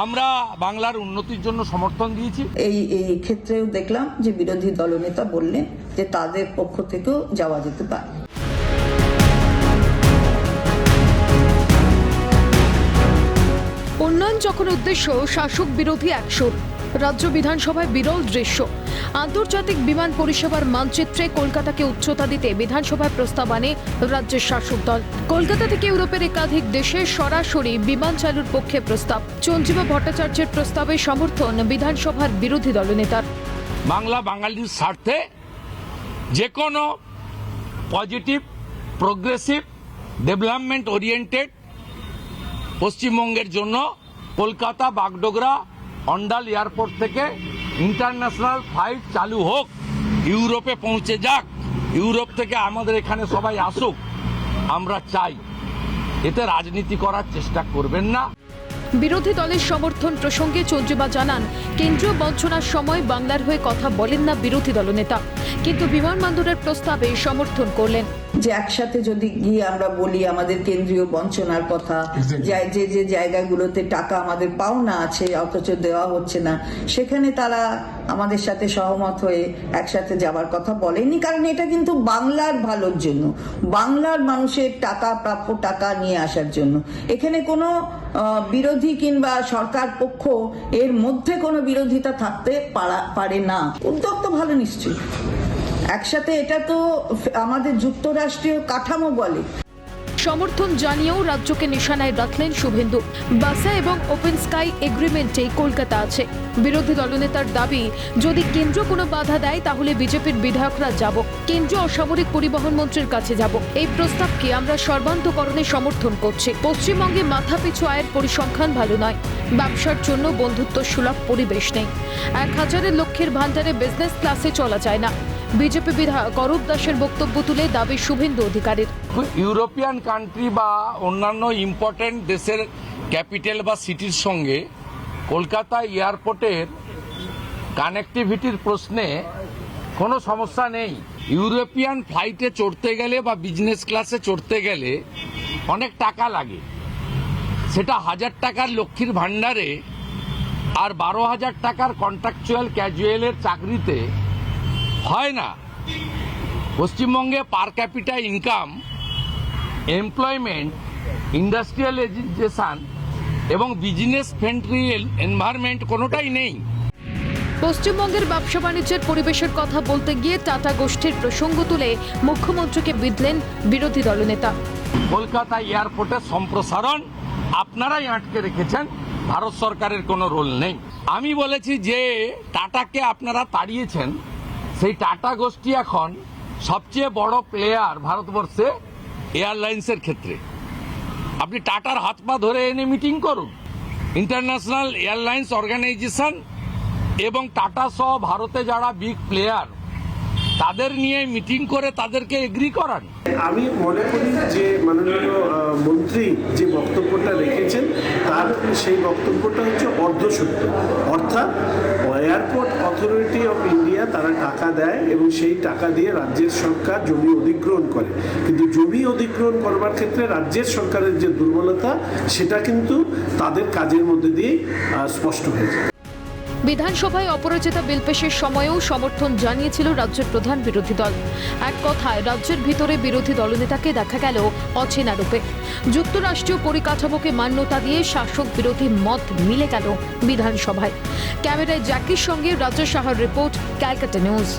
আমরা বাংলার উন্নতির জন্য সমর্থন দিয়েছি। এই ক্ষেত্রেও দেখলাম যে বিরোধী দলনেতা বললেন যে তাদের পক্ষ থেকেও যাওয়া যেতে পারে। উন্নয়ন যখন উদ্দেশ্য, শাসক বিরোধী একসুর। রাজ্য বিধানসভায় বিরল দৃশ্য। আন্তর্জাতিক বিমান পরিষেবার মানচিত্রে কলকাতাকে উচ্চতা দিতে বিধানসভায় প্রস্তাব আনে রাজ্যের শাসক দল। কলকাতা থেকে ইউরোপের একাধিক দেশে সরাসরি বিমান চালুর পক্ষে প্রস্তাব। চঞ্জিমা ভট্টাচার্যের প্রস্তাবে সমর্থন বিধানসভার বিরোধী দলনেতার। বাংলা বাঙালির স্বার্থে যে কোনো পজিটিভ, প্রোগ্রেসিভ, ডেভেলপমেন্ট ওরিয়েন্টেড পশ্চিমবঙ্গের জন্য কলকাতা বাগডোগরা অন্ডাল এয়ারপোর্ট থেকে ইন্টারন্যাশনাল ফ্লাইট চালু হোক, ইউরোপে পৌঁছে যাক, ইউরোপ থেকে আমাদের এখানে সবাই আসুক, আমরা চাই। এতে রাজনীতি করার চেষ্টা করবেন না। বিরোধী দলের সমর্থন প্রসঙ্গে চঞ্জিমা জানান, কেন্দ্রীয় বঞ্চনার সময় বাংলার হয়ে কথা বলেন না বিরোধী দলনেতা, কিন্তু বিমানবন্দরের প্রস্তাবে সমর্থন করলেন। যে একসাথে যদি গিয়ে আমরা বলি আমাদের কেন্দ্রীয় বঞ্চনার কথা, যে যে জায়গাগুলোতে টাকা আমাদের পাওনা আছে অথচ দেওয়া হচ্ছে না, সেখানে তারা আমাদের সাথে সহমত হয়ে একসাথে যাওয়ার কথা বলেনি। কারণ এটা কিন্তু বাংলার ভালোর জন্য, বাংলার মানুষের টাকা, প্রাপ্য টাকা নিয়ে আসার জন্য। এখানে কোনো বিরোধী কিংবা সরকার পক্ষ এর মধ্যে কোনো বিরোধিতা থাকতে পারে না। উদ্যোগ তো ভালো নিশ্চয়ই, একসাথে এটা তো আমাদের যুক্তরাষ্ট্রীয় কাঠামো বলে। সমর্থন জানিয়েও রাজ্যকে নিশানায় রাখলেন শুভেন্দু। বাসা এবং ওপেন স্কাই এগ্রিমেন্টে কলকাতা আছে। বিরোধী দলনেতার দাবি, যদি কেন্দ্র কোনো বাধা দেয় তাহলে বিজেপির বিধায়করা যাব, কেন্দ্রীয় অসামরিক পরিবহন মন্ত্রীর কাছে যাব। এই প্রস্তাবকে আমরা সর্বান্তকরণে সমর্থন করছি। পশ্চিমবঙ্গে মাথাপিছু আয়ের পরিসংখ্যান ভালো নয়, ব্যবসার জন্য বন্ধুত্ব সুলভ পরিবেশ নেই, 1000 লক্ষের ভান্ডারে বিজনেস ক্লাসে চলা যায় না। বিজেপি বিধায়ক অরূপ দাসের বক্তব্য তুলে দাবি শুভেন্দু অধিকারীর। ইউরোপিয়ান কান্ট্রি বা অন্যান্য ইম্পর্টেন্ট দেশের ক্যাপিটাল বা সিটির সঙ্গে কলকাতা এয়ারপোর্টের কানেক্টিভিটির প্রশ্নে কোনো সমস্যা নেই। ইউরোপিয়ান ফ্লাইটে চড়তে গেলে বা বিজনেস ক্লাসে চড়তে গেলে অনেক টাকা লাগে, সেটা 1000 টাকার লক্ষ্মীর ভাণ্ডারে আর 12,000 টাকার কন্ট্রাকচুয়াল ক্যাজুয়ালের চাকরিতে হয় না। পশ্চিমবঙ্গে পার ক্যাপিটা ইনকাম, এমপ্লয়মেন্ট, ইন্ডাস্ট্রিয়ালাইজেশন এবং বিজনেস ফ্রেন্ডলি এনভায়রনমেন্ট কোনোটাই নেই। পশ্চিমবঙ্গের ব্যবসা বাণিজ্যের পরিবেশের কথা বলতে গিয়ে টাটা গোষ্ঠীর প্রসঙ্গ তুলে মুখ্যমন্ত্রীকে বিঁধলেন বিরোধী দলনেতা। কলকাতা এয়ারপোর্টের সম্প্রসারণ আপনারাই আটকে রেখেছেন, ভারত সরকারের কোনো রোল নেই। আমি বলেছি যে টাটাকে আপনারা তাড়িয়েছেন, সেই টাটা গোষ্ঠী এখন সবচেয়ে বড় প্লেয়ার ভারতবর্ষে এয়ারলাইন্সের ক্ষেত্রে। আপনি টাটার হাত পা ধরে এনে মিটিং করুন, ইন্টারন্যাশনাল এয়ারলাইন্স অর্গানাইজেশন এবং টাটা সহ ভারতে যারা বিগ প্লেয়ার তাদের নিয়ে মিটিং করে তাদেরকে এগ্রি করান। আমি মনে করি যে মাননীয় মন্ত্রী যে বক্তব্যটা রেখেছেন তার সেই বক্তব্যটা হচ্ছে অর্ধসত্য। অর্থাৎ এয়ারপোর্ট অথরিটি অফ ইন্ডিয়া তারা টাকা দেয় এবং সেই টাকা দিয়ে রাজ্যের সরকার জমি অধিগ্রহণ করে, কিন্তু জমি অধিগ্রহণ করবার ক্ষেত্রে রাজ্যের সরকারের যে দুর্বলতা সেটা কিন্তু তাদের কাজের মধ্যে দিয়েই স্পষ্ট হয়েছে। বিধানসভায় অপরাজিতা বিল পেশের সময়েও সমর্থন জানিয়েছিল রাজ্যের প্রধান বিরোধী দল। এক কথায় রাজ্যের ভিতরে বিরোধী দলনেতাকে দেখা গেল অচেনা রূপে। যুক্তরাষ্ট্রীয় পরিকাঠামোকে মান্যতা দিয়ে শাসক বিরোধী মত মিলে গেল বিধানসভায়। ক্যামেরায় জ্যাকির সঙ্গে রাজ্য সাহার রিপোর্ট, ক্যালকাটা নিউজ।